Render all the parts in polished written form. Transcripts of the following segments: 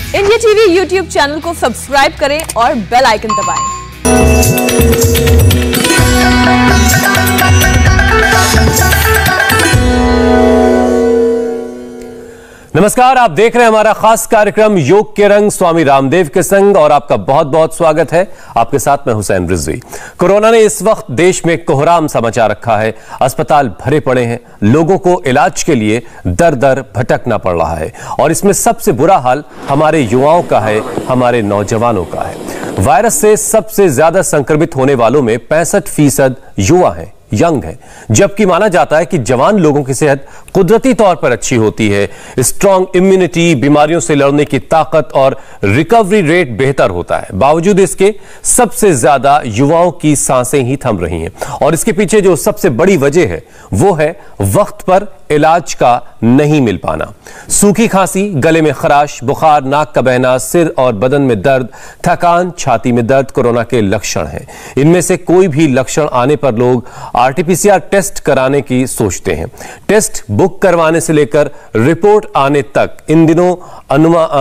India TV YouTube channel को subscribe करें और बेल आइकन दबाएं। नमस्कार, आप देख रहे हैं हमारा खास कार्यक्रम योग के रंग स्वामी रामदेव के संग और आपका बहुत बहुत स्वागत है। आपके साथ मैं हुसैन रिजवी। कोरोना ने इस वक्त देश में कोहराम सा मचा रखा है। अस्पताल भरे पड़े हैं, लोगों को इलाज के लिए दर दर भटकना पड़ रहा है और इसमें सबसे बुरा हाल हमारे युवाओं का है, हमारे नौजवानों का है। वायरस से सबसे ज्यादा संक्रमित होने वालों में 65% युवा हैं, यंग है, जबकि माना जाता है कि जवान लोगों की सेहत कुदरती तौर पर अच्छी होती है। स्ट्रॉन्ग इम्यूनिटी, बीमारियों से लड़ने की ताकत और रिकवरी रेट बेहतर होता है। बावजूद इसके सबसे ज्यादा युवाओं की सांसें ही थम रही हैं और इसके पीछे जो सबसे बड़ी वजह है वो है वक्त पर इलाज का नहीं मिल पाना। सूखी खांसी, गले में खराश, बुखार, नाक का बहना, सिर और बदन में दर्द, थकान, छाती में दर्द कोरोना के लक्षण हैं। इनमें से कोई भी लक्षण आने पर लोग आरटीपीसीआर टेस्ट कराने की सोचते हैं। टेस्ट बुक करवाने से लेकर रिपोर्ट आने तक इन दिनों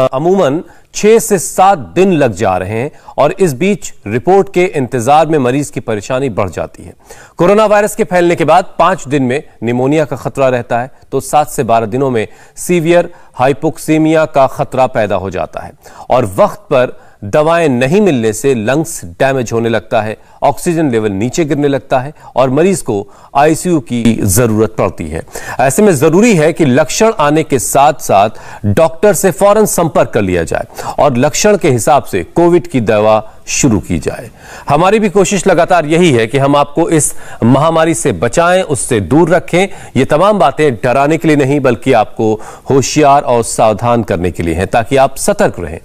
अमूमन 6 से 7 दिन लग जा रहे हैं और इस बीच रिपोर्ट के इंतजार में मरीज की परेशानी बढ़ जाती है। कोरोना वायरस के फैलने के बाद 5 दिन में निमोनिया का खतरा रहता है तो 7 से 12 दिनों में सीवियर हाइपोक्सीमिया का खतरा पैदा हो जाता है और वक्त पर दवाएं नहीं मिलने से लंग्स डैमेज होने लगता है, ऑक्सीजन लेवल नीचे गिरने लगता है और मरीज को आईसीयू की जरूरत पड़ती है। ऐसे में जरूरी है कि लक्षण आने के साथ साथ डॉक्टर से फौरन संपर्क कर लिया जाए और लक्षण के हिसाब से कोविड की दवा शुरू की जाए। हमारी भी कोशिश लगातार यही है कि हम आपको इस महामारी से बचाएं, उससे दूर रखें। ये तमाम बातें डराने के लिए नहीं बल्कि आपको होशियार और सावधान करने के लिए हैं ताकि आप सतर्क रहें,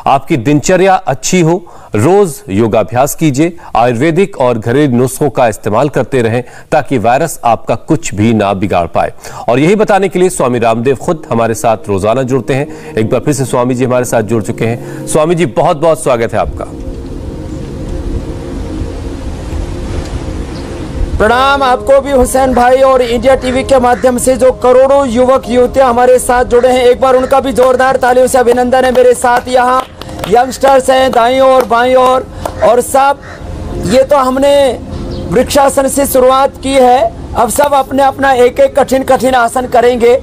आपकी दिनचर्या अच्छी हो। रोज योगाभ्यास कीजिए, आयुर्वेदिक और घरेलू नुस्खों का इस्तेमाल करते रहें ताकि वायरस आपका कुछ भी ना बिगाड़ पाए। और यही बताने के लिए स्वामी रामदेव खुद हमारे साथ रोजाना जुड़ते हैं। एक बार फिर से स्वामी जी हमारे साथ जुड़ चुके हैं। स्वामी जी, बहुत बहुत स्वागत है आपका। प्रणाम आपको भी हुसैन भाई और इंडिया टीवी के माध्यम से जो करोड़ों युवक युवतियां हमारे साथ जुड़े हैं, एक बार उनका भी जोरदार तालियों से अभिनंदन है। मेरे साथ यहाँ यंगस्टर्स हैं दाईं और बाईं और सब ये तो हमने वृक्षासन से शुरुआत की है। अब सब अपने अपना एक एक कठिन आसन करेंगे,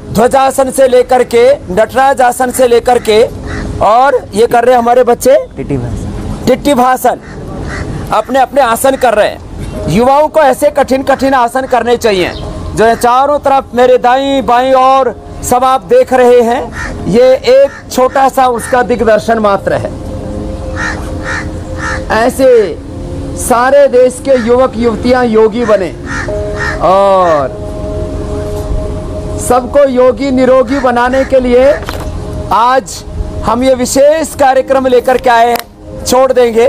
ध्वजासन से लेकर के नटराज आसन से लेकर के, और ये कर रहे हैं हमारे बच्चे टिट्टी भाषण, अपने अपने आसन कर रहे हैं। युवाओं को ऐसे कठिन आसन करने चाहिए। जो चारों तरफ मेरे दाईं बाईं और सब आप देख रहे हैं, ये एक छोटा सा उसका दिग्दर्शन मात्र है। ऐसे सारे देश के युवक युवतियां योगी बने और सबको योगी निरोगी बनाने के लिए आज हम ये विशेष कार्यक्रम लेकर के आए हैं। छोड़ देंगे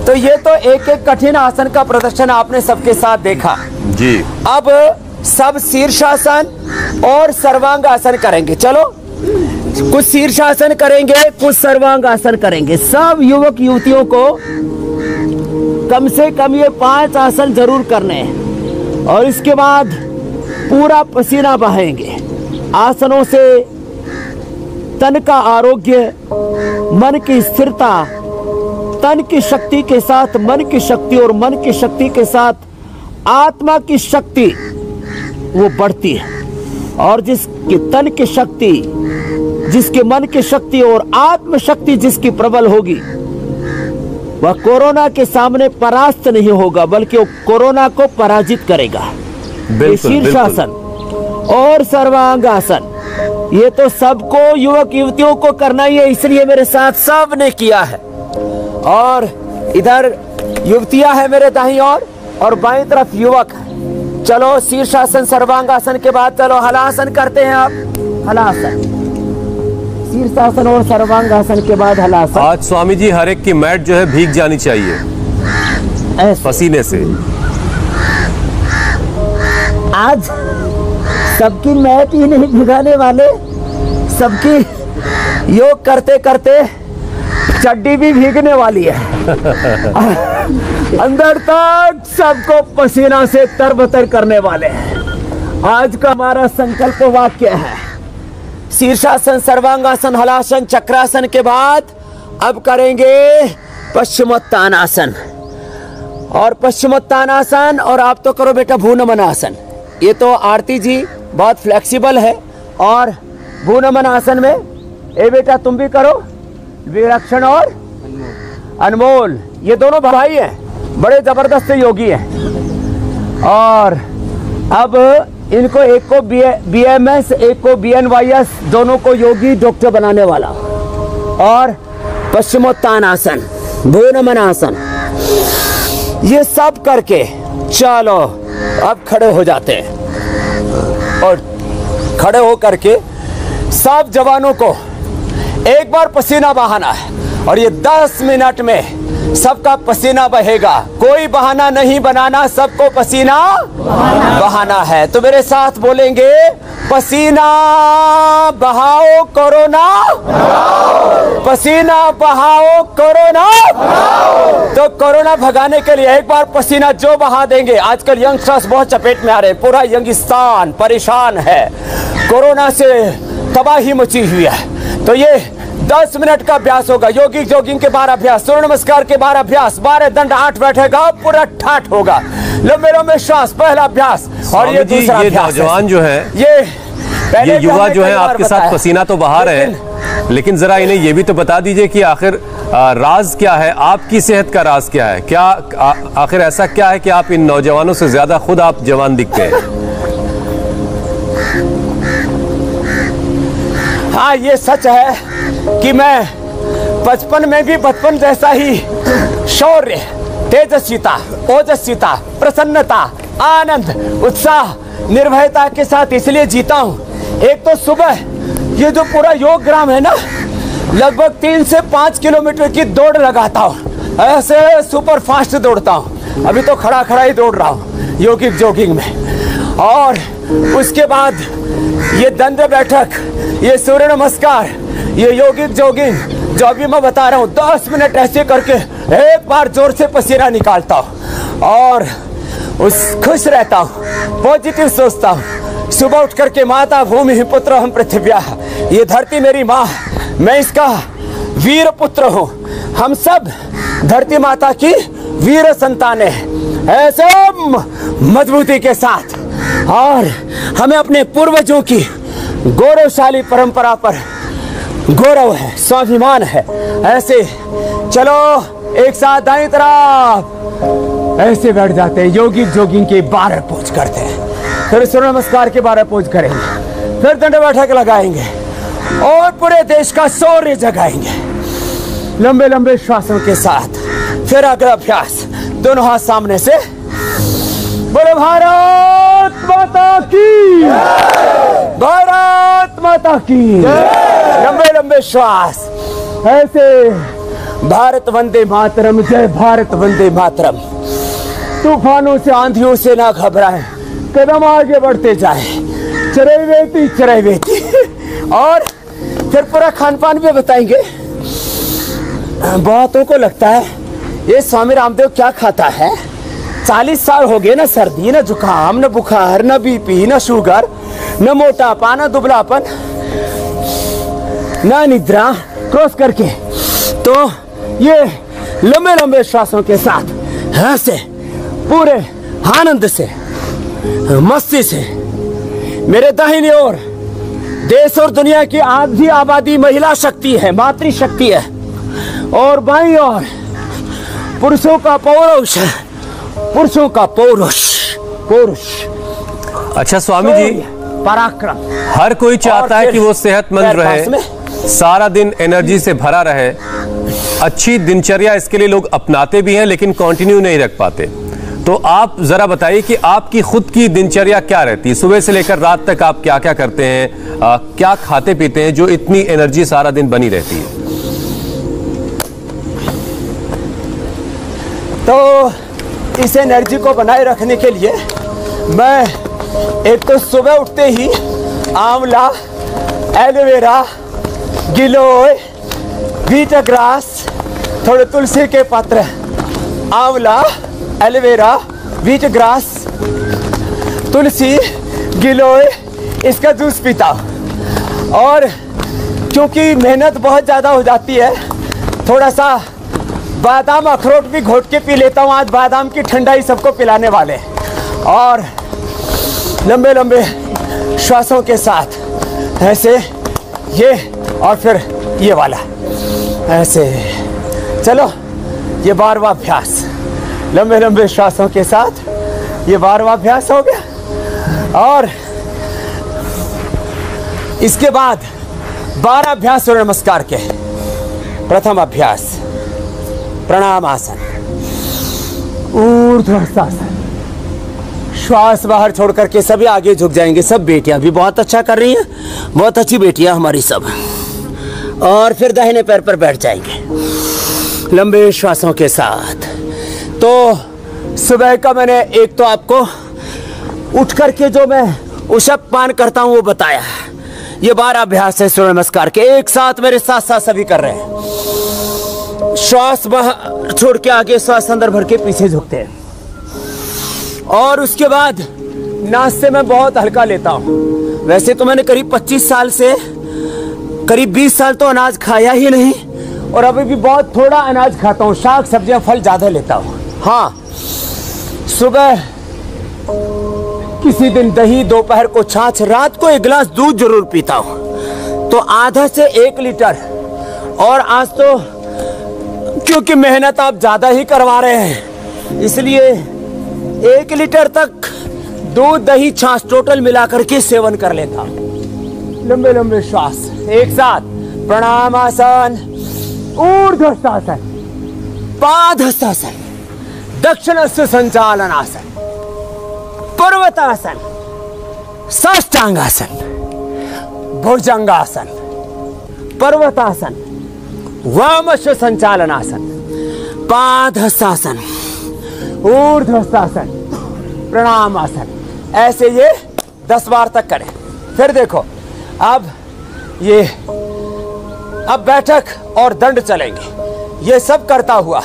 तो ये तो एक एक कठिन आसन का प्रदर्शन आपने सबके साथ देखा जी। अब सब शीर्षासन और सर्वांग आसन करेंगे। चलो, कुछ शीर्षासन करेंगे, कुछ सर्वांग आसन करेंगे। सब युवक युवतियों को कम से कम ये 5 आसन जरूर करने हैं और इसके बाद पूरा पसीना बहाएंगे। आसनों से तन का आरोग्य, मन की स्थिरता, तन की शक्ति के साथ मन की शक्ति और मन की शक्ति के साथ आत्मा की शक्ति वो बढ़ती है और जिसके तन की शक्ति, जिसके मन की शक्ति और आत्म शक्ति जिसकी प्रबल होगी वह कोरोना के सामने परास्त नहीं होगा बल्कि वो कोरोना को पराजित करेगा। शीर्षासन और सर्वांगासन ये तो सबको युवक युवतियों को करना ही है, इसलिए मेरे साथ सब ने किया है। और इधर युवतियां है मेरे दाईं और बाईं तरफ युवक है। चलो, शीर्षासन सर्वांगासन के बाद चलो हलासन करते हैं। आप हलासन, शीर्षासन और सर्वांगासन के बाद हलासन। आज स्वामी जी हर एक की मैट जो है भीग जानी चाहिए पसीने से। आज सबकी मैट ही नहीं भिगाने वाले, सबकी योग करते करते चड्डी भी भीगने वाली है। अंदर तक सबको पसीना से तरबतर करने वाले हैं। आज का हमारा संकल्प वाक्य है, शीर्षासन, सर्वांगासन, हलासन, चक्रासन के बाद अब करेंगे पश्चिमोत्तानासन। और पश्चिमोत्तानासन, और आप तो करो बेटा भूनमनासन। ये तो आरती जी बहुत फ्लेक्सिबल है। और भूनमनासन में ए बेटा तुम भी करो, विलक्षण और अनमोल, ये दोनों भाई हैं, बड़े जबरदस्त योगी हैं। और अब इनको एक को BMS, एक को BNYS, दोनों को योगी डॉक्टर बनाने वाला। और पश्चिमोत्तानासन, भूनमनासन, ये सब करके चलो अब खड़े हो जाते हैं। और खड़े हो करके सब जवानों को एक बार पसीना बहाना है। और ये 10 मिनट में सबका पसीना बहेगा, कोई बहाना नहीं बनाना, सबको पसीना बहाना है। तो मेरे साथ बोलेंगे, पसीना बहाओ कोरोना, पसीना बहाओ कोरोना। तो कोरोना भगाने के लिए एक बार पसीना जो बहा देंगे। आजकल यंगस्टर्स बहुत चपेट में आ रहे हैं, पूरा यंगिस्तान परेशान है, कोरोना से तबाही मची हुई है। तो ये 10 मिनट का अभ्यास होगा। योगिक जॉगिंग के 12 अभ्यास, सूर्य नमस्कार के 12 अभ्यास, 12 दंड 8 बैठेगा, पूरा ठाठ होगा, लंबे लंबे श्वास, पहला अभ्यास। और ये दूसरा अभ्यास। नौजवान जो है, ये युवा जो है आपके साथ पसीना तो बहा रहे हैं, लेकिन जरा इन्हें ये भी तो बता दीजिए कि आखिर राज क्या है, आपकी सेहत का राज क्या है? क्या आखिर ऐसा क्या है कि आप इन नौजवानों से ज्यादा खुद आप जवान दिखते हैं? हाँ, ये सच है कि मैं बचपन में भी बचपन जैसा ही शौर्य, तेजस्विता, ओजस्विता, प्रसन्नता, आनंद, उत्साह, निर्भयता के साथ इसलिए जीता हूँ। एक तो सुबह ये जो पूरा योग ग्राम है ना, लगभग 3 से 5 किलोमीटर की दौड़ लगाता हूँ, ऐसे सुपर फास्ट दौड़ता हूँ। अभी तो खड़ा खड़ा ही दौड़ रहा हूँ योगिक जॉगिंग में। और उसके बाद ये दंड बैठक, ये सूर्य नमस्कार, ये योगिक जॉगिंग जो अभी मैं बता रहा हूँ, 10 मिनट ऐसे करके एक बार जोर से पसीना निकालता हूँ और खुश रहता हूँ, पॉजिटिव सोचता हूँ। सुबह उठ करके माता भूमि पुत्र हम पृथ्व्या, ये धरती मेरी माँ, मैं इसका वीर पुत्र हूँ। हम सब धरती माता की वीर संतानें हैं, ऐसे मजबूती के साथ। और हमें अपने पूर्वजों की गौरवशाली परंपरा पर गौरव है, स्वाभिमान है। ऐसे चलो एक साथ दाईं तरफ ऐसे बैठ जाते हैं, योगिक जॉगिंग के 12 पोज करते हैं, फिर सूर्य नमस्कार के 12 पोज करेंगे, फिर दंड बैठक लगाएंगे और पूरे देश का शौर्य जगाएंगे लंबे लंबे श्वासों के साथ। फिर अगला अभ्यास, दोनों हाथ सामने से, बोलो भारत माता की, भारत माता की। लंबे लंबे श्वास ऐसे, भारत वंदे मातरम, जय भारत वंदे मातरम। तूफानों से, आंधियों से ना घबराएं, कदम आगे बढ़ते जाए, चरैवेति चरैवेति। और फिर पूरा खान पान भी बताएंगे। बहुतों को लगता है ये स्वामी रामदेव क्या खाता है, 40 साल हो गए ना, सर्दी न जुकाम न बुखार न बीपी न शुगर न मोटापा न दुबलापन न निद्रा, क्रॉस करके। तो ये लंबे लंबे श्वासों के साथ ऐसे पूरे आनंद से, मस्ती से, मेरे दाहिनी ओर देश और दुनिया की आधी आबादी महिला शक्ति है, मातृशक्ति है, और बाईं ओर पुरुषों का पौरुष है, पुरुषों का पौरुष, पुरुष। अच्छा स्वामी जी, पराक्रम। हर कोई चाहता है कि वो सेहतमंद रहे, सारा दिन एनर्जी से भरा रहे, अच्छी दिनचर्या इसके लिए लोग अपनाते भी हैं लेकिन कंटिन्यू नहीं रख पाते। तो आप जरा बताइए कि आपकी खुद की दिनचर्या क्या रहती है, सुबह से लेकर रात तक आप क्या क्या करते हैं, क्या खाते पीते हैं जो इतनी एनर्जी सारा दिन बनी रहती है? तो इस एनर्जी को बनाए रखने के लिए मैं एक तो सुबह उठते ही आंवला, एलोवेरा, गिलोय, वीटग्रास, थोड़े तुलसी के पत्र, आंवला, एलोवेरा, वीटग्रास, तुलसी, गिलोय, इसका जूस पीता हूँ। और क्योंकि मेहनत बहुत ज़्यादा हो जाती है, थोड़ा सा बादाम अखरोट भी घोट के पी लेता हूँ। आज बादाम की ठंडाई सबको पिलाने वाले हैं। और लंबे लंबे श्वासों के साथ ऐसे, ये और फिर ये वाला ऐसे। चलो, ये 12वां अभ्यास लंबे लंबे श्वासों के साथ, ये 12वां अभ्यास हो गया। और इसके बाद 12 अभ्यास सूर्य नमस्कार के। प्रथम अभ्यास प्रणाम आसन, ऊर्ध्वाधर। श्वास बाहर छोड़ करके सभी आगे झुक जाएंगे। सब बेटियां भी बहुत अच्छा कर रही हैं, बहुत अच्छी बेटियां हमारी सब। और फिर दाहिने पैर पर बैठ जाएंगे लंबे श्वासों के साथ। तो सुबह का मैंने एक तो आपको उठ करके जो मैं उषपान करता हूं वो बताया। ये 12 अभ्यास है सूर्य नमस्कार के, एक साथ मेरे साथ साथ सभी कर रहे हैं। श्वास बाहर छोड़ के आगे, श्वास अंदर भर के पीछे झुकते हैं। और उसके बाद नाश्ते में बहुत हल्का लेता हूँ। वैसे तो मैंने करीब 25 साल से करीब 20 साल तो अनाज खाया ही नहीं, और अभी भी बहुत थोड़ा अनाज खाता हूँ। शाक सब्जियां फल ज़्यादा लेता हूँ। हाँ, सुबह किसी दिन दही, दोपहर को छाछ, रात को 1 गिलास दूध जरूर पीता हूँ। तो आधा से 1 लीटर। और आज तो क्योंकि मेहनत आप ज़्यादा ही करवा रहे हैं, इसलिए 1 लीटर तक दूध, दही, छाछ टोटल मिलाकर के सेवन कर लेता हूँ। लंबे लंबे श्वास एक साथ। प्रणाम आसन, ऊर्ध्वाधर, पादहस्तासन, दक्षिणस्थ संचालन आसन, पर्वतासन, साष्टांगासन, भुजंगासन, पर्वतासन, वामश्व संचालनासन, पादहस्तासन, ऊर्ध्वस्तासन, प्रणाम आसन। ऐसे ये 10 बार तक करें। फिर देखो, अब बैठक और दंड चलेंगे। ये सब करता हुआ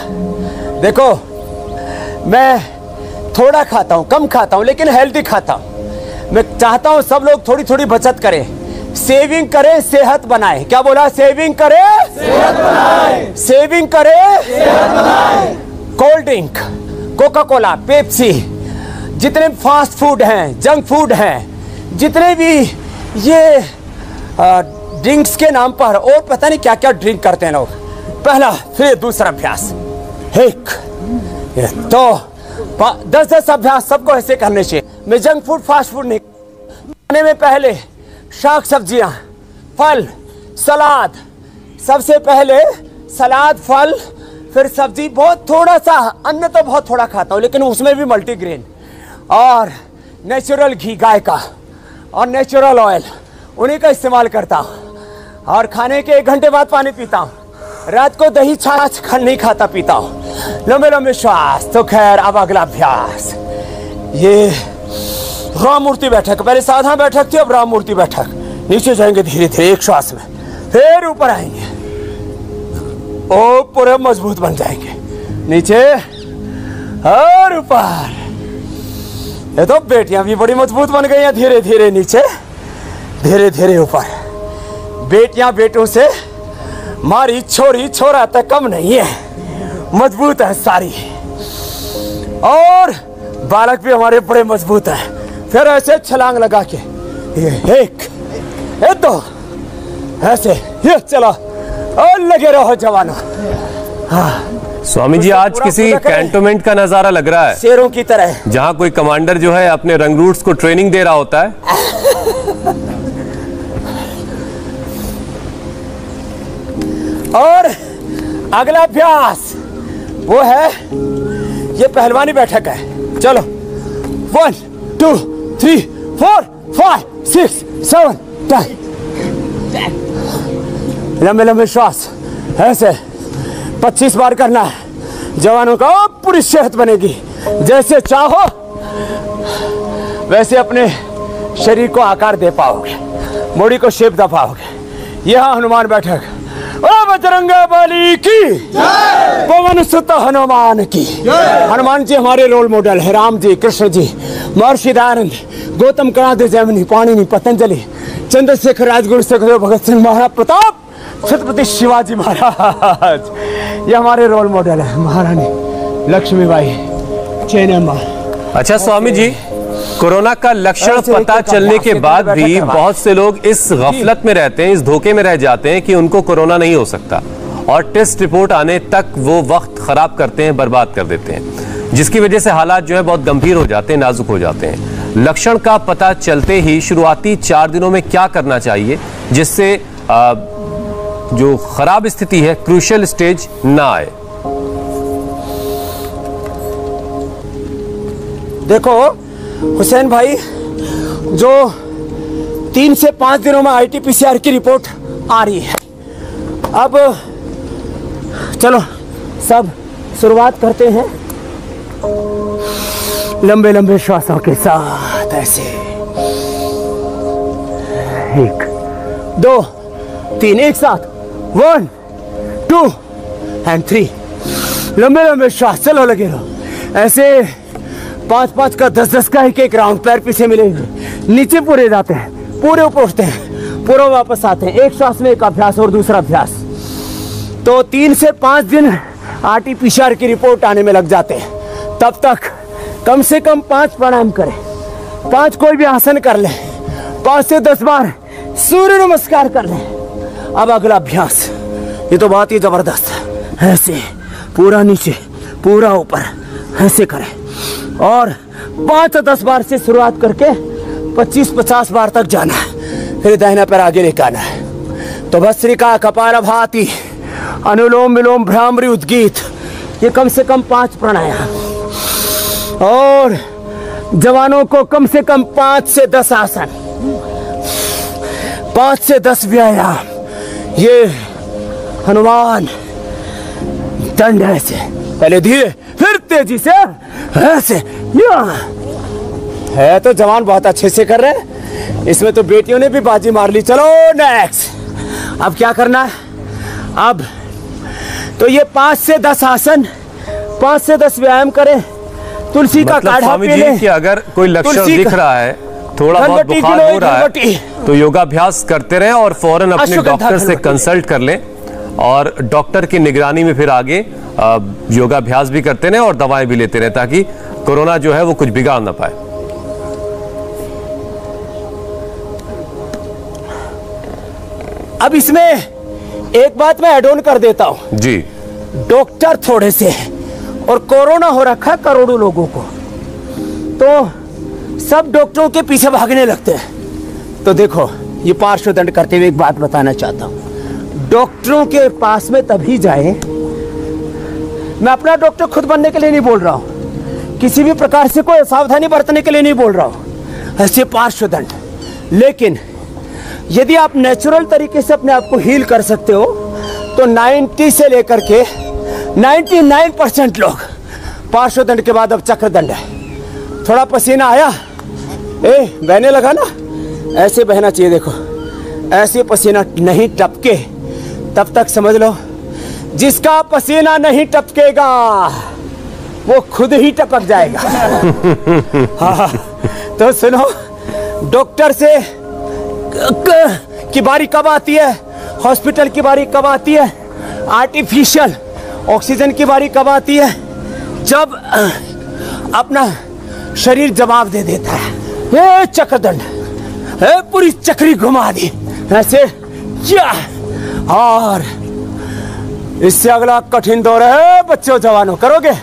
देखो, मैं थोड़ा खाता हूँ, कम खाता हूँ, लेकिन हेल्दी खाता हूँ। मैं चाहता हूँ सब लोग थोड़ी थोड़ी बचत करें, सेविंग करें, सेहत बनाएं। क्या बोला? सेविंग करें, सेहत बनाएं। सेविंग करें, सेहत बनाएं। Cold drink, Coca Cola, Pepsi, जितने फास्ट फूड हैं, जंक फूड हैं, जितने भी ये ड्रिंक्स के नाम पर और पता नहीं क्या क्या ड्रिंक करते हैं लोग। पहला, फिर दूसरा अभ्यास, एक तो 10-10 अभ्यास सबको ऐसे करने चाहिए। मैं जंक फूड, फास्ट फूड नहीं खाने में पहले शाक सब्जियां, फल, सलाद। सबसे पहले सलाद, फल, फिर सब्जी। बहुत थोड़ा सा अन्न तो बहुत थोड़ा खाता हूँ, लेकिन उसमें भी मल्टीग्रेन। और नेचुरल घी गाय का और नेचुरल ऑयल, उन्हीं का इस्तेमाल करता हूँ। और खाने के 1 घंटे बाद पानी पीता हूँ। रात को दही छाछ नहीं खाता, पीता हूँ। लंबे लंबे श्वास। तो खैर, अब अगला अभ्यास, ये राम मूर्ति बैठक। पहले साधा बैठक थी, अब राम मूर्ति बैठक। नीचे जाएंगे धीरे धीरे एक श्वास में, फिर ऊपर आएंगे और पूरे मजबूत बन जाएंगे। नीचे और ऊपर। ये तो बेटियां भी बड़ी मजबूत बन गई हैं। धीरे धीरे नीचे, धीरे धीरे ऊपर। बेटियां बेटों से, मारी छोरी छोरा तक कम नहीं है, मजबूत है सारी। और बालक भी हमारे बड़े मजबूत हैं। फिर ऐसे छलांग लगा के, एक, दो, ऐसे ये चलो और लगे रहो जवानों। स्वामी जी, आज किसी कैंटोनमेंट का नजारा लग रहा है, शेरों की तरह, जहां कोई कमांडर जो है अपने रंगरूट्स को ट्रेनिंग दे रहा होता है। और अगला अभ्यास वो है, ये पहलवानी बैठक है। चलो, 1 2 3 4 5 6 7 10। लंबे लंबे श्वास ऐसे 25 बार करना है। जवानों का पूरी सेहत बनेगी। जैसे चाहो वैसे अपने शरीर को आकार दे पाओगे, बॉडी को शेप दे पाओगे। यह हनुमान बैठक। ओ बजरंग बली की जय, पवन सुत हनुमान की जय। हनुमान जी हमारे रोल मॉडल है। राम जी, कृष्ण जी, महर्षि दयानंद, गौतम, कणाद, जैमिनी, पाणिनि, पतंजलि, चंद्रशेखर राजगुरु सुखदेव भगत सिंह महाराज प्रताप छत्रपति शिवाजी महाराज, ये हमारे रोल मॉडल है। महारानी लक्ष्मीबाई, चेन्नम्मा। अच्छा स्वामी जी, कोरोना का लक्षण पता चलने के बाद भी बहुत से लोग इस गफलत में रहते हैं, इस धोखे में रह जाते हैं कि उनको कोरोना नहीं हो सकता, और टेस्ट रिपोर्ट आने तक वो वक्त खराब करते हैं, बर्बाद कर देते हैं, जिसकी वजह से हालात जो है बहुत गंभीर हो जाते हैं, नाजुक हो जाते हैं। लक्षण का पता चलते ही शुरुआती 4 दिनों में क्या करना चाहिए जिससे जो खराब स्थिति है, क्रूशियल स्टेज ना आए? देखो हुसैन भाई, जो 3 से 5 दिनों में RT-PCR की रिपोर्ट आ रही है। अब चलो सब शुरुआत करते हैं लंबे लंबे श्वासों के साथ, ऐसे 1 2 3, एक साथ 1 2 and 3। लंबे लंबे श्वास, चलो लगे रहो ऐसे। 5-5 का 10-10 का एक राउंड, पैर पीछे मिलेंगे, नीचे पूरे जाते हैं, पूरे ऊपर उठते हैं, पूरे वापस आते हैं। एक श्वास में एक अभ्यास और दूसरा अभ्यास। तो 3 से 5 दिन RT-PCR की रिपोर्ट आने में लग जाते हैं। तब तक कम से कम 5 प्राणायाम करें, 5 कोई भी आसन कर लें, 5 से 10 बार सूर्य नमस्कार कर लें। अब अगला अभ्यास, ये तो बहुत ही जबरदस्त है। ऐसे पूरा नीचे पूरा ऊपर ऐसे करें, और 5 से 10 बार से शुरुआत करके 25-50 बार तक जाना है। फिर दाहिना पैर आगे लेकर आना है। तो भस्त्रिका, कपालभाति, अनुलोम विलोम, भ्रामरी, उद्गीत, ये कम से कम 5 प्राणायाम। और जवानों को कम से कम 5 से 10 आसन, 5 से 10 व्यायाम। ये हनुमान दंड ऐसे, पहले धीरे फिर तेजी से ऐसे। है तो जवान बहुत अच्छे से कर रहे हैं, इसमें तो बेटियों ने भी बाजी मार ली। चलो नेक्स्ट। अब क्या करना है? अब तो ये 5 से 10 आसन, 5 से 10 व्यायाम करें। तुलसी का काढ़ा पी लें। कि अगर कोई लक्षण दिख रहा है, थोड़ा बहुत बुखार हो रहा है, तो योगाभ्यास करते रहें और फौरन अपने डॉक्टर से कंसल्ट कर लें, और डॉक्टर की निगरानी में फिर आगे योगाभ्यास भी करते रहें और दवाएं भी लेते रहें, ताकि कोरोना जो है वो कुछ बिगाड़ ना पाए। अब इसमें एक बात मैं ऐड ऑन कर देता हूं जी। डॉक्टर थोड़े से हैं और कोरोना हो रखा करोड़ों लोगों को, तो सब डॉक्टरों के पीछे भागने लगते हैं। तो देखो, ये पार्श्व दंड करते हुए एक बात बताना चाहता हूं। डॉक्टरों के पास में तभी जाए, मैं अपना डॉक्टर खुद बनने के लिए नहीं बोल रहा हूं, किसी भी प्रकार से कोई सावधानी बरतने के लिए नहीं बोल रहा हूं, ऐसे पार्श्व दंड। लेकिन यदि आप नेचुरल तरीके से अपने आप को हील कर सकते हो, तो 90 से लेकर के 99% लोग पार्श्व दंड के बाद अब चक्र दंड है। थोड़ा पसीना आया, बहने लगा ना, ऐसे बहना चाहिए। देखो ऐसे पसीना नहीं टपके तब तक समझ लो, जिसका पसीना नहीं टपकेगा वो खुद ही टपक जाएगा। हाँ, तो सुनो, डॉक्टर से की बारी कब आती है, हॉस्पिटल की बारी कब आती है, आर्टिफिशियल ऑक्सीजन की बारी कब आती है, जब अपना शरीर जवाब दे देता है। ये चक्रदंड, पूरी चक्री घुमा दी ऐसे। और इससे अगला कठिन दौर है बच्चों जवानों, करोगे?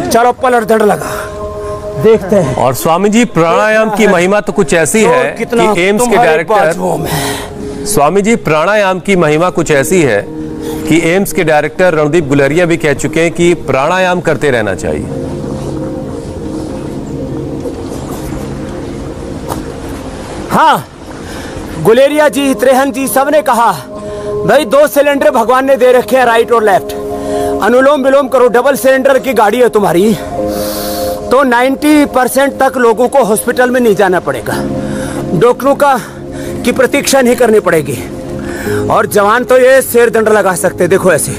चलो पलट दंड लगा, देखते हैं। और स्वामी जी, प्राणायाम की महिमा तो कुछ ऐसी है कि एम्स के डायरेक्टर, स्वामी जी प्राणायाम की महिमा कुछ ऐसी है कि एम्स के डायरेक्टर रणदीप गुलेरिया भी कह चुके हैं कि प्राणायाम करते रहना चाहिए। हाँ, गुलेरिया जी, त्रेहन जी, सबने कहा भाई 2 सिलेंडर भगवान ने दे रखे हैं, राइट और लेफ्ट। अनुलोम विलोम करो, डबल सिलेंडर की गाड़ी है तुम्हारी, तो 90% तक लोगों को हॉस्पिटल में नहीं जाना पड़ेगा, डॉक्टरों की प्रतीक्षा नहीं करनी पड़ेगी। और जवान तो ये शेर दंड लगा सकते, देखो ऐसे,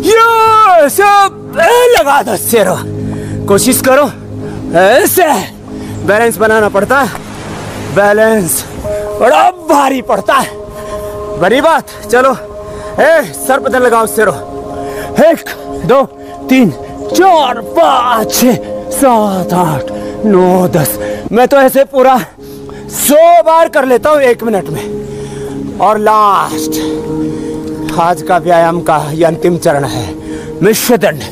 ये सब लगा दो शेर। कोशिश करो ऐसे, बैलेंस बनाना पड़ता है, बैलेंस बड़ा भारी पड़ता है। बड़ी बात, चलो सर पता लगाओ, सिरो 1 2 3 4 5 6 7 8 9 10। मैं तो ऐसे पूरा 100 बार कर लेता हूँ 1 मिनट में। और लास्ट आज का व्यायाम का ये अंतिम चरण है, मिश्रदंड।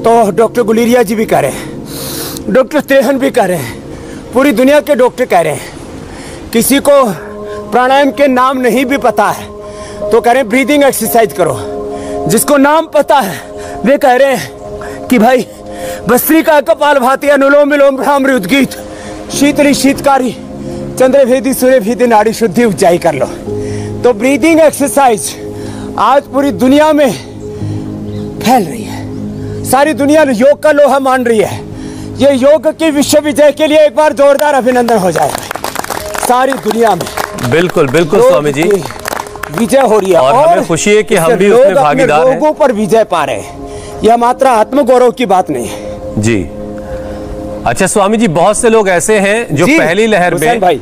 तो डॉक्टर गुलेरिया जी भी कह रहे हैं, डॉक्टर त्रेहन भी कह रहे हैं, पूरी दुनिया के डॉक्टर कह रहे हैं। किसी को प्राणायाम के नाम नहीं भी पता है तो कह रहे हैं ब्रीदिंग एक्सरसाइज करो। जिसको नाम पता है वे कह रहे हैं कि भाई भस्त्रिका, कपालभाति, अनुलोम विलोम, भ्रामरी, उद्गीत, शीतली, शीतकारी, चंद्रभेदी, सूर्यभेदी, नाड़ी शुद्धि, ऊंचाई कर लो। तो ब्रीदिंग एक्सरसाइज आज पूरी दुनिया में फैल रही है। सारी दुनिया योग का लोहा मान रही है। ये योग की विश्व विजय के लिए एक बार जोरदार अभिनंदन हो जाए सारी दुनिया में। बिल्कुल बिल्कुल स्वामी जी, विजय हो रही है और हमें खुशी है कि हम भी उसमें भागीदार हैं। लोगों पर विजय पा रहे हैं। यह मात्र आत्मगौरव की बात नहीं है जी। अच्छा स्वामी जी, बहुत से लोग ऐसे हैं जो पहली लहर में, भाई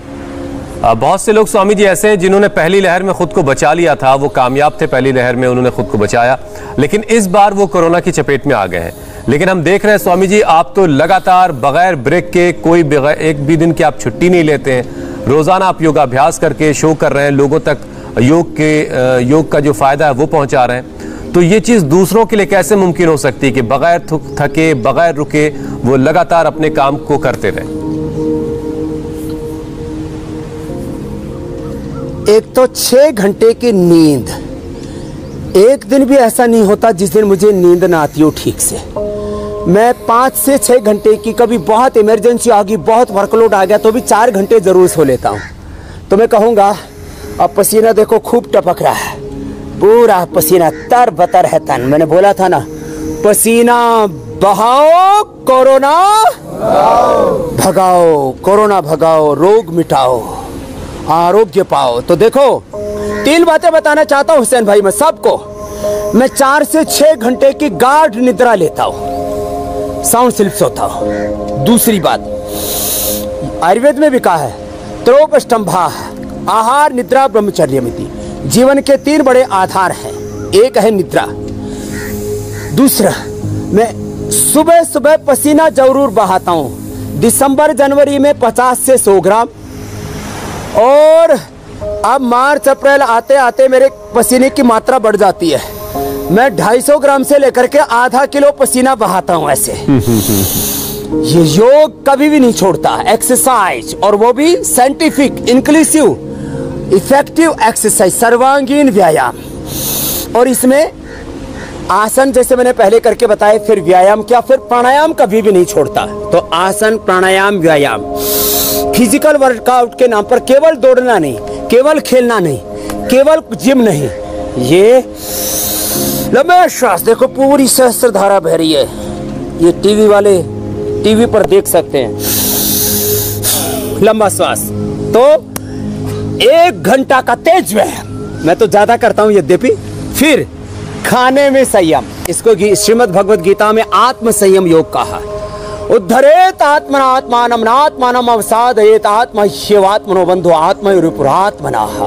बहुत से लोग स्वामी जी ऐसे हैं जिन्होंने पहली लहर में खुद को बचा लिया था, वो कामयाब थे पहली लहर में, उन्होंने खुद को बचाया, लेकिन इस बार वो कोरोना की चपेट में आ गए हैं। लेकिन हम देख रहे हैं स्वामी जी, आप तो लगातार बगैर ब्रेक के, कोई बगैर एक भी दिन की आप छुट्टी नहीं लेते हैं। रोजाना आप योगाभ्यास करके शो कर रहे हैं, लोगों तक योग का जो फायदा है वो पहुंचा रहे हैं। तो ये चीज दूसरों के लिए कैसे मुमकिन हो सकती है कि बगैर थके, बगैर रुके वो लगातार अपने काम को करते रहे? एक तो 6 घंटे की नींद, एक दिन भी ऐसा नहीं होता जिस दिन मुझे नींद ना आती हो ठीक से। मैं 5 से 6 घंटे की, कभी बहुत इमरजेंसी आ गई, बहुत वर्कलोड आ गया तो भी 4 घंटे जरूर सो लेता हूँ। तो मैं कहूँगा अब पसीना देखो खूब टपक रहा है, पूरा पसीना तर बतर है तन। मैंने बोला था ना, पसीना बहाओ, कोरोना भगाओ, कोरोना भगाओ, रोग मिटाओ, आरोग्य पाओ। तो देखो 3 बातें बताना चाहता हूँ हुसैन भाई मैं सबको। मैं 4 से 6 घंटे की गाढ़ निद्रा लेता हूँ, साउंड स्लीप सोता हूँ। दूसरी बात, आयुर्वेद में भी कहा है, त्रोपष्टंभा आहार निद्रा ब्रह्मचर्यमिति। जीवन के 3 बड़े आधार हैं, एक है निद्रा, दूसरा मैं सुबह सुबह पसीना जरूर बहाता हूँ। दिसंबर जनवरी में 50 से 100 ग्राम, और अब मार्च अप्रैल आते आते मेरे पसीने की मात्रा बढ़ जाती है। मैं 250 ग्राम से लेकर के आधा किलो पसीना बहाता हूँ ऐसे। ये योग कभी भी नहीं छोड़ता, एक्सरसाइज, और वो भी साइंटिफिक, इंक्लूसिव, इफेक्टिव एक्सरसाइज, सर्वांगीण व्यायाम। और इसमें आसन जैसे मैंने पहले करके बताया, फिर व्यायाम क्या, फिर प्राणायाम कभी भी नहीं छोड़ता। तो आसन, प्राणायाम, व्यायाम, फिजिकल वर्कआउट के नाम पर केवल दौड़ना नहीं, केवल खेलना नहीं, केवल जिम नहीं, ये लंबे श्वास, देखो पूरी सहस्त्रधारा बह रही है। ये टीवी वाले टीवी पर देख सकते हैं, लंबा श्वास। तो 1 घंटा का तेज व्यायाम मैं तो ज्यादा करता हूं यद्यपि। फिर खाने में संयम, इसको श्रीमद् भगवद गीता में आत्म संयम योग कहा। उद्धरेत आत्मनात्मानम नात्मानम अवसादयेत आत्मह्यवात्मनो बंधु आत्मयुरिपुरात्मनाः।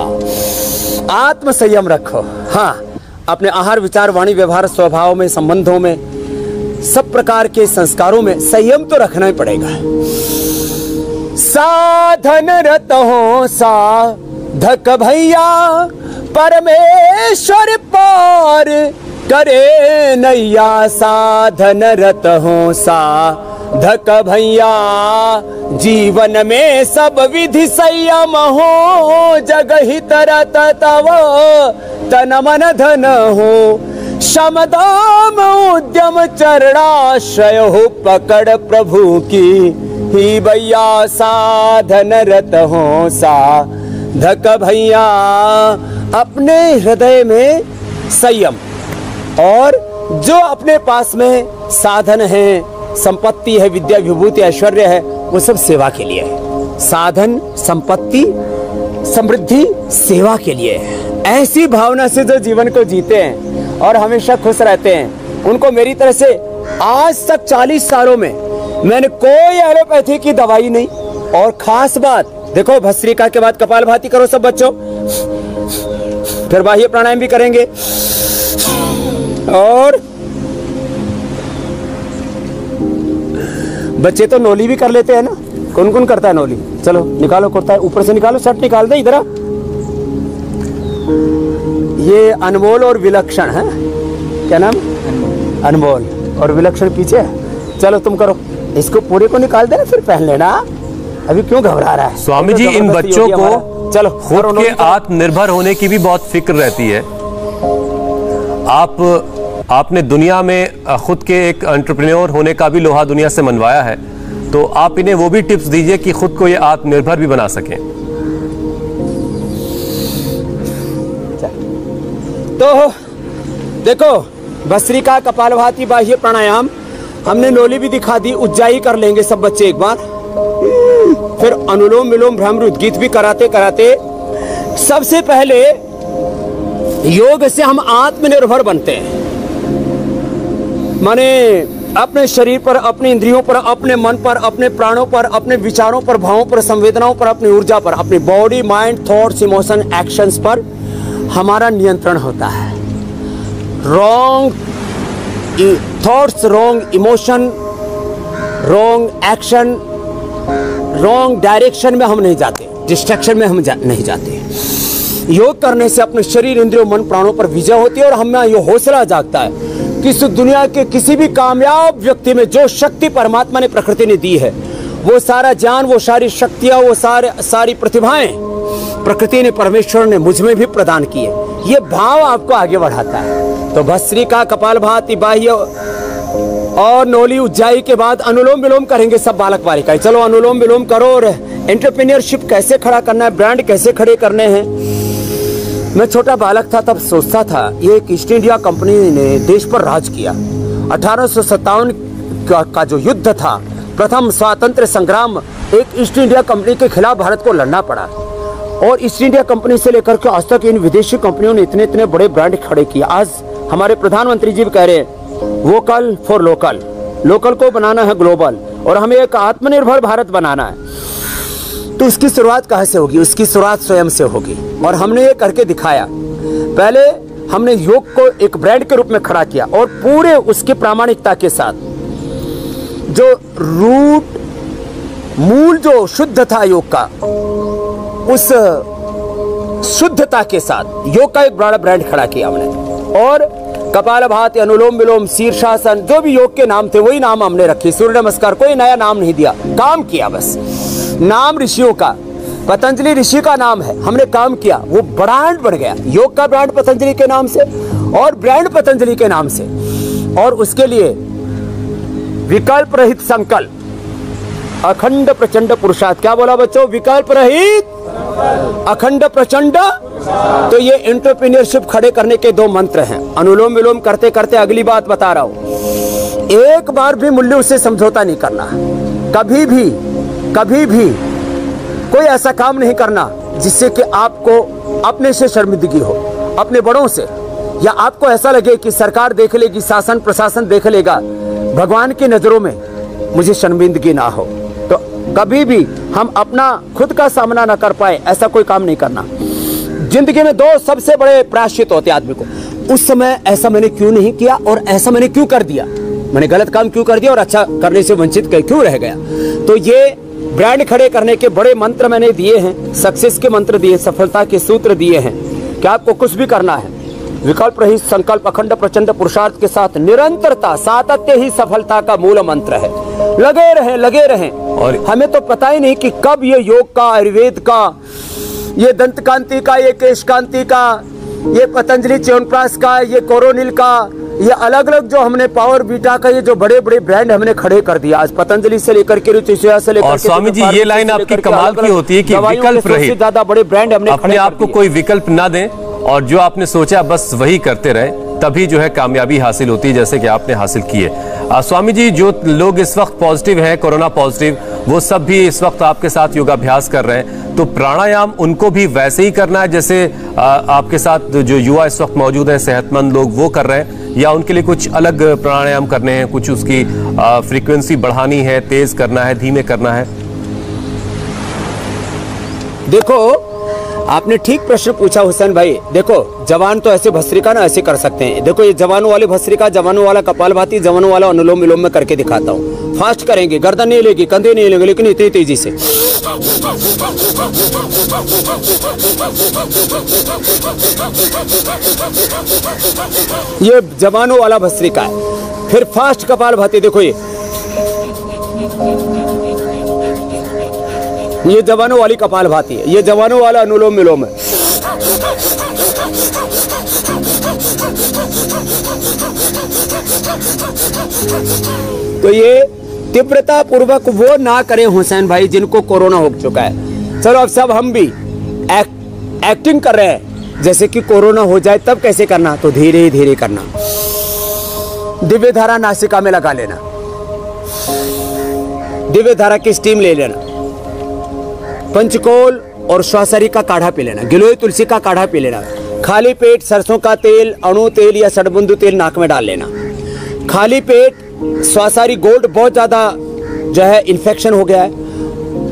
आत्म संयम रखो। हाँ, अपने आहार, विचार, वाणी, व्यवहार, स्वभाव में, संबंधों में, सब प्रकार के संस्कारों में संयम तो रखना ही पड़ेगा। साधन रत हो साधक भैया, परमेश्वर पार करे नैया। साधन रत हो साधक भैया, जीवन में सब विधि संयम हो। जग हित रत तव तन मन धन हो, शम दाम उद्यम चरणाश्रय हो। पकड़ प्रभु की ही भैया, साधन रत हो साधक भैया। अपने हृदय में संयम, और जो अपने पास में साधन है, संपत्ति है, विद्या, विभूति, ऐश्वर्य है, वो सब सेवा के लिए है। साधन, संपत्ति, समृद्धि सेवा के लिए है। ऐसी भावना से जो जीवन को जीते हैं और हमेशा खुश रहते हैं, उनको मेरी तरफ से आज तक 40 सालों में मैंने कोई एलोपैथी की दवाई नहीं, और खास बात देखो भस्त्रिका के बाद कपालभाति करो सब बच्चों, फिर बाह्य प्राणायाम भी करेंगे। और बच्चे तो नोली भी कर लेते हैं ना, कौन कौन करता है नोली? चलो निकालो कुर्ता, ऊपर से निकालो, शर्ट निकाल दे इधर। ये अनमोल और विलक्षण है, क्या नाम? अनमोल और विलक्षण पीछे। चलो तुम करो, इसको पूरे को निकाल देना फिर पहन लेना, अभी क्यों घबरा रहा है? स्वामी जी, इन बच्चों को चलो खुद के आत्मनिर्भर होने की भी बहुत फिक्र रहती है। आपने दुनिया में खुद के एक एंटरप्रेन्योर होने का भी लोहा दुनिया से मनवाया है, तो आप इन्हें वो भी टिप्स दीजिए कि खुद को ये आत्मनिर्भर भी बना सकें। तो देखो, भस्त्रिका, कपालभाति, बाह्य प्राणायाम, हमने नोली भी दिखा दी, उज्जाई कर लेंगे सब बच्चे एक बार, फिर अनुलोम विलोम भ्रमर उद्गीत भी कराते कराते सबसे पहले योग से हम आत्मनिर्भर बनते हैं। माने अपने शरीर पर, अपनी इंद्रियों पर, अपने मन पर, अपने प्राणों पर, अपने विचारों पर, भावों पर, संवेदनाओं पर, अपनी ऊर्जा पर, अपनी body, mind, thoughts, emotion, actions पर हमारा नियंत्रण होता है। Wrong thoughts, wrong emotion, wrong action, wrong direction में हम नहीं जाते, डिस्ट्रैक्शन में हम नहीं जाते। योग करने से अपने शरीर, इंद्रियों, मन, प्राणों पर विजय होती है और हमें ये हौसला जागता है कि इस दुनिया के किसी भी कामयाब व्यक्ति में जो शक्ति परमात्मा ने, प्रकृति ने दी है, वो सारा ज्ञान, वो सारी शक्तियां, वो सारी प्रतिभाएं प्रकृति ने, परमेश्वर ने मुझ में भी प्रदान की है। ये भाव आपको आगे बढ़ाता है। तो भस्त्रिका, कपालभाति, बाह्य और नोली, उज्जाई के बाद अनुलोम विलोम करेंगे सब बालक बालिकाएं। चलो अनुलोम विलोम करो। और एंटरप्रेन्योरशिप कैसे खड़ा करना है, ब्रांड कैसे खड़े करने हैं। मैं छोटा बालक था तब सोचता था, ये एक ईस्ट इंडिया कंपनी ने देश पर राज किया। 1857 का जो युद्ध था, प्रथम स्वातंत्र संग्राम, एक ईस्ट इंडिया कंपनी के खिलाफ भारत को लड़ना पड़ा। और ईस्ट इंडिया कंपनी से लेकर के आज तक इन विदेशी कंपनियों ने इतने इतने बड़े ब्रांड खड़े किए। आज हमारे प्रधानमंत्री जी भी कह रहे हैं वोकल फॉर लोकल, लोकल को बनाना है ग्लोबल, और हमें एक आत्मनिर्भर भारत बनाना है। तो उसकी शुरुआत कहाँ से होगी? उसकी शुरुआत स्वयं से होगी, और हमने ये करके दिखाया। पहले हमने योग को एक ब्रांड के रूप में खड़ा किया और पूरे उसकी प्रामाणिकता के साथ, जो रूट, मूल जो शुद्ध था योग का, उस शुद्धता के साथ योग का एक बड़ा ब्रांड खड़ा किया हमने। और कपालभाति, अनुलोम विलोम, शीर्षासन, जो भी योग के नाम थे वही नाम हमने रखे। सूर्य नमस्कार, कोई नया नाम नहीं दिया, काम किया बस। नाम ऋषियों का, पतंजलि ऋषि का नाम है, हमने काम किया, वो ब्रांड बन गया। योग का ब्रांड पतंजलि के नाम से और ब्रांड पतंजलि के नाम से। और उसके लिए विकल्प रहित संकल्प, अखंड प्रचंड पुरुषार्थ। क्या बोला बच्चों? विकल्प रहित अखंड प्रचंड। तो ये एंटरप्रेन्योरशिप खड़े करने के दो मंत्र हैं। अनुलोम विलोम करते करते अगली बात बता रहा हूं, एक बार भी मूल्य से समझौता नहीं करना। कभी भी कोई ऐसा काम नहीं करना जिससे कि आपको अपने से शर्मिंदगी हो, अपने बड़ों से, या आपको ऐसा लगे कि सरकार देख लेगी, शासन प्रशासन देख लेगा, भगवान की नजरों में मुझे शर्मिंदगी ना हो। तो कभी भी हम अपना खुद का सामना ना कर पाए, ऐसा कोई काम नहीं करना। जिंदगी में दो सबसे बड़े प्रायश्चित होते आदमी को, उस समय ऐसा मैंने क्यों नहीं किया और ऐसा मैंने क्यों कर दिया, मैंने गलत काम क्यों कर दिया और अच्छा करने से वंचित क्यों रह गया। तो ये ब्रांड खड़े करने के बड़े मंत्र मैंने दिए हैं, सक्सेस के मंत्र दिए, सफलता के सूत्र दिए हैं कि आपको कुछ भी करना है, विकल्प रहित संकल्प, अखंड प्रचंड पुरुषार्थ के साथ निरंतरता, सातत्य ही सफलता का मूल मंत्र है। लगे रहें। और हमें तो पता ही नहीं कि कब ये योग का, आयुर्वेद का, ये दंत कांति का, ये केश कांति का, ये पतंजलि च्यवनप्राश का, ये कोरोनिल का, ये अलग अलग जो हमने पावर बीटा का, ये जो बड़े बड़े ब्रांड हमने खड़े कर दिया। आज पतंजलि से लेकर के रुचिशया से लेकर, और स्वामी जी ये लाइन आपकी कमाल की होती है कि विकल्प रहित, ज्यादा बड़े ब्रांड हमने अपने आप को कोई विकल्प ना दें और जो आपने सोचा बस वही करते रहे, तभी जो है कामयाबी हासिल होती है, जैसे कि आपने हासिल की है। स्वामी जी, जो लोग इस वक्त पॉजिटिव हैं, कोरोना पॉजिटिव, वो सब भी इस वक्त आपके साथ योगाभ्यास कर रहे हैं, तो प्राणायाम उनको भी वैसे ही करना है जैसे आपके साथ जो युवा इस वक्त मौजूद हैं, सेहतमंद लोग, वो कर रहे हैं, या उनके लिए कुछ अलग प्राणायाम करने हैं, कुछ उसकी फ्रीक्वेंसी बढ़ानी है, तेज करना है, धीमे करना है? देखो, आपने ठीक प्रश्न पूछा हुसैन भाई। देखो, जवान तो ऐसे भस्त्रिका ना ऐसे कर सकते हैं। देखो, ये जवानों वाले भस्त्रिका, जवानों वाला कपालभाति, जवानों वाला अनुलोम विलोम में करके दिखाता हूँ। फास्ट करेंगे, गर्दन नहीं लेगी, कंधे नहीं लेंगे, लेकिन इतनी तेजी से। ये जवानों वाला भस्त्रिका है। फिर फास्ट कपालभाति, देखो ये जवानों वाली कपालभाति है, ये जवानों वाला अनुलोम विलोम है। तो ये तीव्रता पूर्वक वो ना करें हुसैन भाई जिनको कोरोना हो चुका है। चलो अब सब हम भी एक्टिंग कर रहे हैं जैसे कि कोरोना हो जाए तब कैसे करना, तो धीरे धीरे करना। दिव्य धारा नासिका में लगा लेना, दिव्य धारा की स्टीम ले लेना, पंचकोल और श्वासरी का काढ़ा पी लेना, गिलोय तुलसी का काढ़ा पी लेना, खाली पेट सरसों का तेल, अणु तेल या सड़बुंदू तेल नाक में डाल लेना। खाली पेट श्वासरी गोल्ड बहुत ज्यादा जो है इन्फेक्शन हो गया है,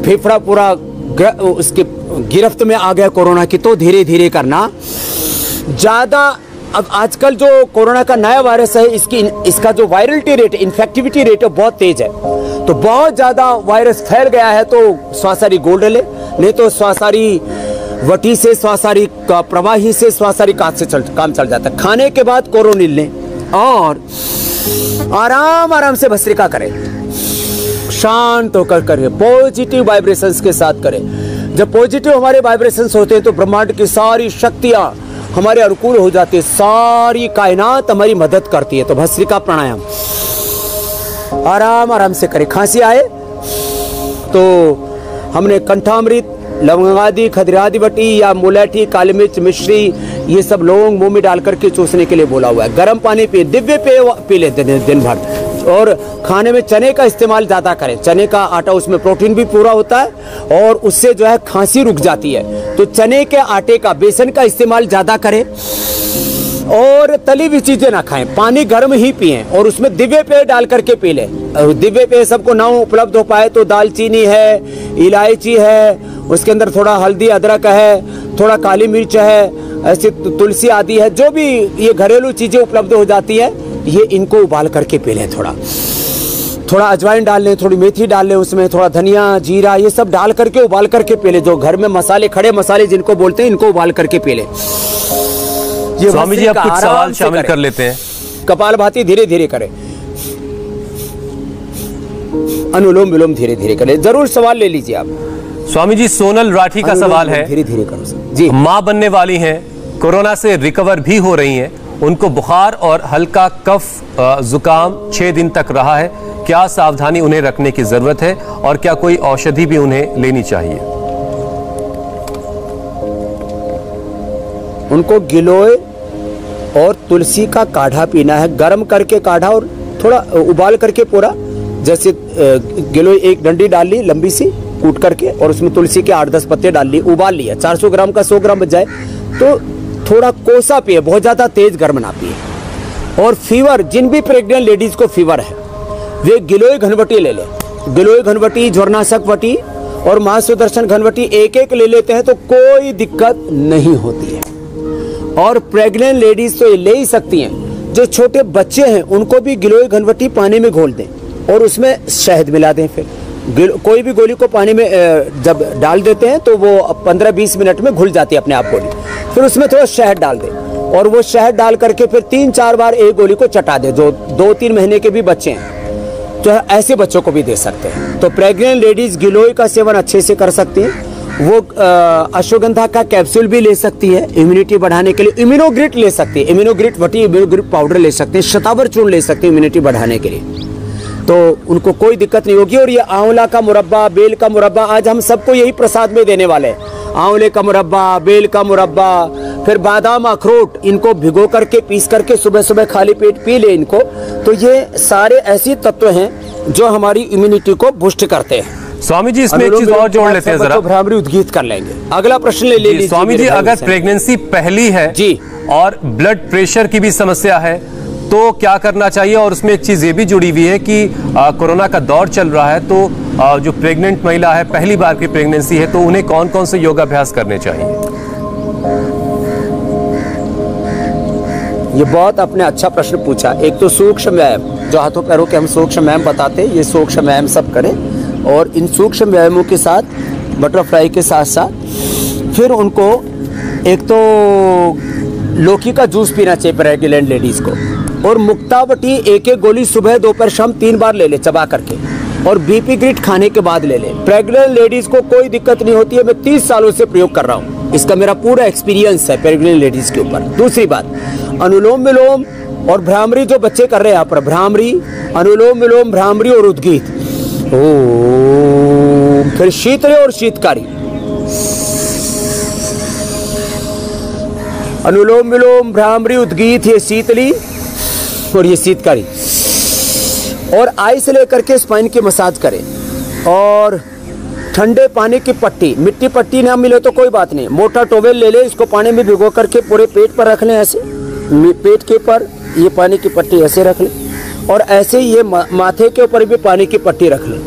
फेफड़ा पूरा उसके गिरफ्त में आ गया कोरोना की, तो धीरे धीरे करना। ज्यादा अब आजकल जो कोरोना का नया वायरस है इसका जो वायरलिटी रेट, इन्फेक्टिविटी रेट है बहुत तेज है। तो बहुत ज्यादा वायरस फैल गया है तो श्वासरी गोल्ड ले, नहीं तो श्वासरी वटी से, श्वासरी का प्रवाही से, श्वासरी काट से काम चल जाता है। खाने के बाद कोरोनिल लें और आराम आराम से भस्त्रिका करें, शांत होकर करें, पॉजिटिव वाइब्रेशंस के साथ करें। जब पॉजिटिव हमारे वाइब्रेशंस होते हैं तो ब्रह्मांड की सारी शक्तियां हमारे अनुकूल हो जाती है, सारी कायनात हमारी मदद करती है। तो भस्त्रिका प्राणायाम आराम आराम से करें। खांसी आए तो हमने कंठामृत, लवंगादि, खदरादि वटी या मुलैठी, काली मिर्च, मिश्री, ये सब लौंग मुंह में डाल करके चूसने के लिए बोला हुआ है। गर्म पानी पिए, दिव्य पेय पी लेते हैं दिन भर। और खाने में चने का इस्तेमाल ज़्यादा करें, चने का आटा, उसमें प्रोटीन भी पूरा होता है और उससे जो है खांसी रुक जाती है। तो चने के आटे का, बेसन का इस्तेमाल ज़्यादा करें और तली हुई चीज़ें ना खाएं। पानी गर्म ही पिएं और उसमें दिव्य पेय डाल करके पी लें। दिव्य पेय सबको ना उपलब्ध हो पाए तो दालचीनी है, इलायची है, उसके अंदर थोड़ा हल्दी अदरक है, थोड़ा काली मिर्च है, ऐसे तुलसी आदि है, जो भी ये घरेलू चीज़ें उपलब्ध हो जाती है, ये इनको उबाल करके पी लें। थोड़ा अजवाइन डाल लें, थोड़ी मेथी डाल लें, उसमें थोड़ा धनिया, जीरा, ये सब डाल करके उबाल करके पी लें। जो घर में मसाले, खड़े मसाले जिनको बोलते हैं, इनको उबाल करके पी लें। स्वामी जी, आप कुछ सवाल शामिल कर लेते हैं। कपालभाति धीरे धीरे करें, अनुलोम विलोम धीरे धीरे करें। जरूर सवाल ले लीजिए आप। स्वामी जी, सोनल राठी का सवाल है, धीरे धीरे करो जी। माँ बनने वाली हैं, कोरोना से रिकवर भी हो रही हैं, उनको बुखार और हल्का कफ जुकाम 6 दिन तक रहा है, क्या सावधानी उन्हें रखने की जरूरत है और क्या कोई औषधि भी उन्हें लेनी चाहिए? उनको गिलोय और तुलसी का काढ़ा पीना है, गर्म करके काढ़ा और थोड़ा उबाल करके पूरा। जैसे गिलोय एक डंडी डाल ली लंबी सी कूट करके और उसमें तुलसी के 8-10 पत्ते डाल लिए, उबाल लिया। 400 ग्राम का 100 ग्राम बच जाए तो थोड़ा कोसा पिए, बहुत ज़्यादा तेज गर्म ना पिए। और फीवर, जिन भी प्रेग्नेंट लेडीज़ को फीवर है वे गिलोय घनवटी ले लें। गिलोय घनवटी, ज्वरनाशक वटी और महासुदर्शन घनवटी एक एक ले लेते हैं तो कोई दिक्कत नहीं होती है। और प्रेग्नेंट लेडीज तो ये ले ही सकती हैं। जो छोटे बच्चे हैं उनको भी गिलोय घनवटी पानी में घोल दें और उसमें शहद मिला दें। फिर कोई भी गोली को पानी में जब डाल देते हैं तो वो 15-20 मिनट में घुल जाती है अपने आप गोली। फिर उसमें थोड़ा शहद डाल दें और वो शहद डाल करके फिर 3-4 बार एक गोली को चटा दें। जो 2-3 महीने के भी बच्चे हैं तो ऐसे बच्चों को भी दे सकते हैं। तो प्रेग्नेंट लेडीज गिलोय का सेवन अच्छे से कर सकती हैं। वो अश्वगंधा का कैप्सूल भी ले सकती है इम्यूनिटी बढ़ाने के लिए। इम्यूनोग्रिट ले सकती है, इम्यूनोग्रिट वटी, इम्यूनोग्रिट पाउडर ले सकते हैं, शतावर चूर्ण ले सकते हैं इम्यूनिटी बढ़ाने के लिए, तो उनको कोई दिक्कत नहीं होगी। और ये आंवला का मुरब्बा, बेल का मुरब्बा, आज हम सबको यही प्रसाद में देने वाले हैं। आंवले का मुरब्बा, बेल का मुरब्बा, फिर बादाम, अखरोट, इनको भिगो करके पीस करके सुबह सुबह खाली पेट पी ले इनको। तो ये सारे ऐसे तत्व हैं जो हमारी इम्यूनिटी को बूस्ट करते हैं। स्वामी जी, इसमें एक चीज और जोड़ लेते हैं जरा, भ्रामरी उद्गीत कर लेंगे। अगला प्रश्न ले लीजिए स्वामी जी। अगर प्रेगनेंसी पहली है जी और ब्लड प्रेशर की भी समस्या है तो क्या करना चाहिए? और उसमें एक चीज ये भी जुड़ी हुई है कि कोरोना का दौर चल रहा है, तो जो प्रेग्नेंट महिला है, पहली बार की प्रेगनेंसी है, तो उन्हें कौन कौन से योगाभ्यास करने चाहिए? ये बहुत आपने अच्छा प्रश्न पूछा। एक तो सूक्ष्म व्यायाम, जो हाथों पैरों के हम सूक्ष्म व्यायाम बताते हैं, ये सूक्ष्म व्यायाम सब करें। और इन सूक्ष्म व्यायामों के साथ, बटरफ्लाई के साथ साथ फिर उनको एक तो लौकी का जूस पीना चाहिए प्रेग्नेंट लेडीज को, और मुक्तावटी एक गोली सुबह दोपहर शाम 3 बार ले ले चबा करके, और बीपी ग्रिट खाने के बाद ले ले। प्रेग्नेंट लेडीज को कोई दिक्कत नहीं होती है, मैं 30 सालों से प्रयोग कर रहा हूँ, इसका मेरा पूरा एक्सपीरियंस है प्रेग्नेंट लेडीज के ऊपर। दूसरी बात, अनुलोम विलोम और भ्रामरी जो बच्चे कर रहे हैं यहाँ पर, भ्रामरी, अनुलोम विलोम, भ्रामरी और उद्गीत, फिर शीतले और शीतकारी, अनुलोम विलोम, भ्रामरी, उद्गीत, ये शीतली और ये शीतकारी। और आई से लेकर के स्पाइन की मसाज करें, और ठंडे पानी की पट्टी, मिट्टी पट्टी ना मिले तो कोई बात नहीं, मोटा टॉवेल ले ले, इसको पानी में भिगो करके पूरे पेट पर रख लें, ऐसे पेट के ऊपर ये पानी की पट्टी ऐसे रख लें, और ऐसे ये माथे के ऊपर भी पानी की पट्टी रख लें,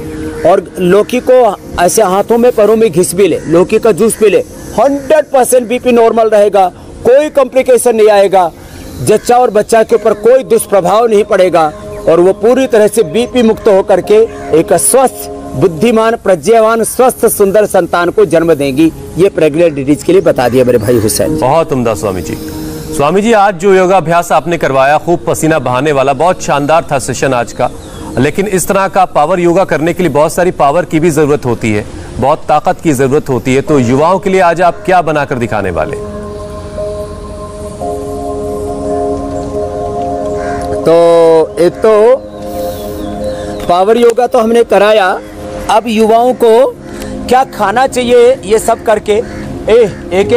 और लौकी को ऐसे हाथों में पैरों में घिस भी ले, लौकी का जूस पी ले, 100% बीपी नॉर्मल रहेगा, कोई कॉम्प्लिकेशन नहीं आएगा, जच्चा और बच्चा के ऊपर कोई दुष्प्रभाव नहीं पड़ेगा, और वो पूरी तरह से बीपी मुक्त होकर के एक स्वस्थ, बुद्धिमान, प्रज्ञावान, स्वस्थ, सुंदर संतान को जन्म देंगी। ये प्रेग्नेंट लेडीज के लिए बता दिया मेरे भाई हुसैन। बहुत उम्दा स्वामी जी। स्वामी जी, आज जो योगाभ्यास आपने करवाया, खूब पसीना बहाने वाला, बहुत शानदार था सेशन आज का। लेकिन इस तरह का पावर योगा करने के लिए बहुत सारी पावर की भी जरूरत होती है, बहुत ताकत की जरूरत होती है। तो युवाओं के लिए आज आप क्या बनाकर दिखाने वाले? तो एक तो पावर योगा तो हमने कराया, अब युवाओं को क्या खाना चाहिए ये सब करके एक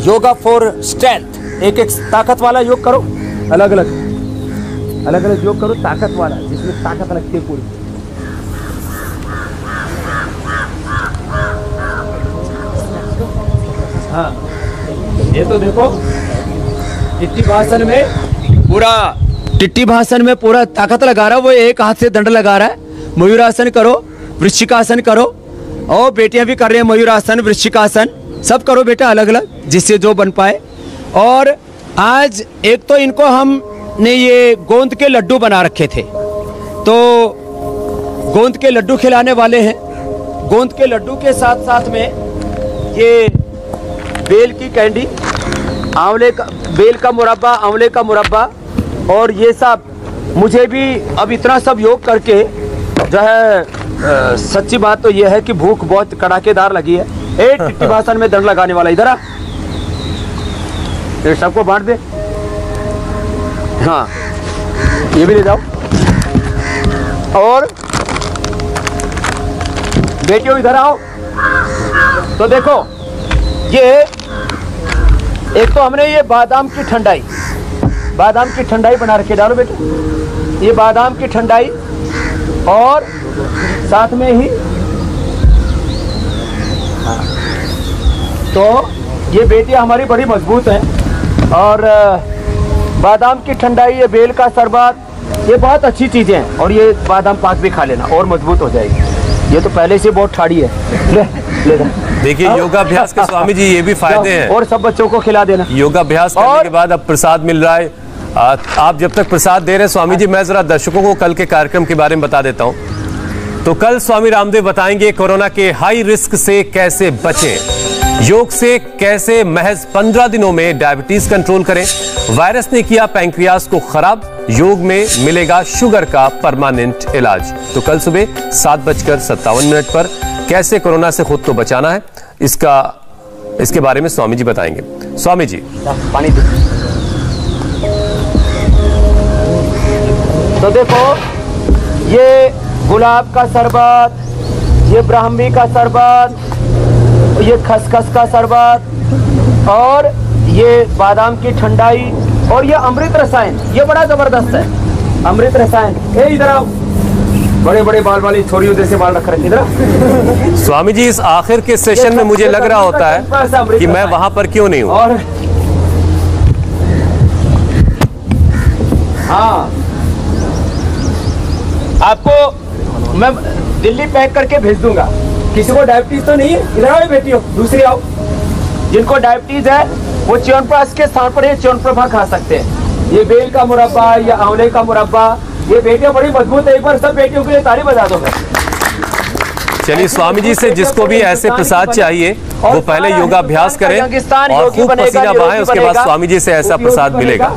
योगा फॉर स्ट्रेंथ, एक ताकत वाला योग करो, अलग अलग योग करो, ताकत वाला, जिसमें ताकत लगती है पूरी। हाँ, ये तो देखो टिट्टी भाषण में पूरा ताकत लगा रहा है, वो एक हाथ से दंड लगा रहा है। मयूरासन करो, वृश्चिकासन करो, और बेटियां भी कर रही हैं मयूरासन, वृश्चिकासन, सब करो बेटा अलग अलग, जिससे जो बन पाए। और आज एक तो इनको हमने ये गोंद के लड्डू बना रखे थे, तो गोंद के लड्डू खिलाने वाले हैं। गोंद के लड्डू के साथ साथ में ये बेल की कैंडी, आंवले का, बेल का मुरब्बा, आंवले का मुरब्बा, और ये सब। मुझे भी अब इतना सब योग करके जो है सच्ची बात तो ये है कि भूख बहुत कड़ाकेदार लगी है। एक टिट्टी भाषण में दंड लगाने वाला, इधर आ, ये सबको बांट दे। हाँ, ये भी ले जाओ। और बेटियों इधर आओ। तो देखो, ये एक तो हमने ये बादाम की ठंडाई बना रखी, डालो बेटे, ये बादाम की ठंडाई, और साथ में ही हाँ, तो ये बेटियां हमारी बड़ी मजबूत हैं, और बादाम की ठंडाई, ये बेल का शरबत, ये बहुत अच्छी चीजें हैं। और ये बादाम पाक भी खा लेना और मजबूत हो जाएगी, ये तो पहले से बहुत ठाड़ी है। ले देखिए, योगाभ्यास के स्वामी जी ये भी फायदे हैं, और सब बच्चों को खिला देना। योगाभ्यास करने के बाद अब प्रसाद मिल रहा है। आप जब तक प्रसाद दे रहे हैं स्वामी जी, मैं जरा दर्शकों को कल के कार्यक्रम के बारे में बता देता हूं। तो कल स्वामी रामदेव बताएंगे कोरोना के हाई रिस्क से कैसे बचें, योग से कैसे महज 15 दिनों में डायबिटीज कंट्रोल करें, वायरस ने किया पैंक्रियाज को खराब, योग में मिलेगा शुगर का परमानेंट इलाज। तो कल सुबह 7:57 पर कैसे कोरोना से खुद को बचाना है, इसके बारे में स्वामी जी बताएंगे। स्वामी जी, पानी दे। तो देखो, ये गुलाब का शरबत, ये ब्राह्मी का शरबत, ये खसखस का शरबत, और ये बादाम की ठंडाई, और ये अमृत रसायन, ये बड़ा जबरदस्त है अमृत रसायन। ए इधर आओ, बड़े बड़े बाल वाली छोरियों जैसे बाल रख रहे, इधर। स्वामी जी, इस आखिर के सेशन में मुझे लग रहा होता है कि मैं वहां पर क्यों नहीं हूं। और हाँ, आपको मैं दिल्ली पैक करके भेज दूंगा। किसी को डायबिटीज तो नहीं है? इधर आओ बेटियों, दूसरी आओ। जिनको डायबिटीज है वो च्यवनप्राश के स्थान पर ये च्यवनप्राश खा सकते हैं। ये बेल का मुरब्बा या आंवले का मुरब्बा, ये बेटियां बड़ी मजबूत है। एक बार सब बेटियों के लिए ताली बजा दो। चलिए स्वामी जी से जिसको भी ऐसे प्रसाद चाहिए वो पहले योगाभ्यास करें और खूब पसीना बहाएं, उसके बाद स्वामी जी से ऐसा प्रसाद मिलेगा।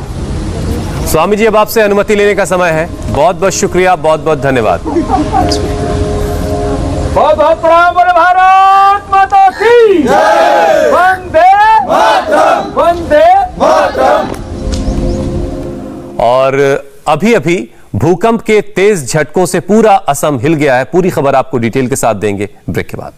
स्वामी जी अब आपसे अनुमति लेने का समय है। बहुत बहुत शुक्रिया, बहुत बहुत धन्यवाद। बहुत बहुत प्रणाम। बोले भारत माता की जय। वंदे मातरम, वंदे मातरम। और अभी अभी भूकंप के तेज झटकों से पूरा असम हिल गया है। पूरी खबर आपको डिटेल के साथ देंगे ब्रेक के बाद।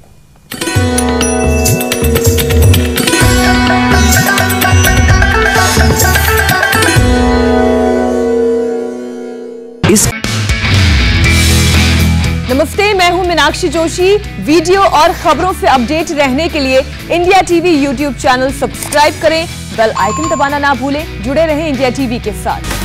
नमस्ते, मैं हूं मीनाक्षी जोशी। वीडियो और खबरों से अपडेट रहने के लिए India TV YouTube channel subscribe करें, बेल आइकन दबाना ना भूलें। जुड़े रहें इंडिया टीवी के साथ।